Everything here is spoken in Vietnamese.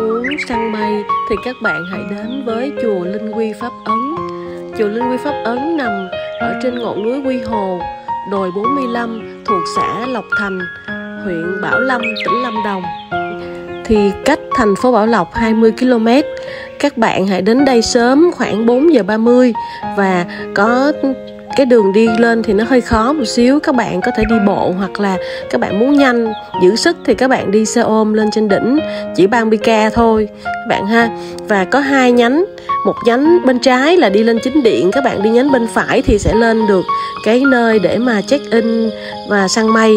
muốn săn mây thì các bạn hãy đến với chùa Linh Quy Pháp Ấn. Chùa Linh Quy Pháp Ấn nằm ở trên ngọn núi Quy Hồ, đồi 45, thuộc xã Lộc Thành, huyện Bảo Lâm, tỉnh Lâm Đồng. Thì cách thành phố Bảo Lộc 20 km. Các bạn hãy đến đây sớm, khoảng 4 giờ 30, và có cái đường đi lên thì nó hơi khó một xíu. Các bạn có thể đi bộ, hoặc là các bạn muốn nhanh, giữ sức thì các bạn đi xe ôm lên trên đỉnh, chỉ 30k thôi các bạn ha. Và có hai nhánh, một nhánh bên trái là đi lên chính điện, các bạn đi nhánh bên phải thì sẽ lên được cái nơi để mà check in và săn mây.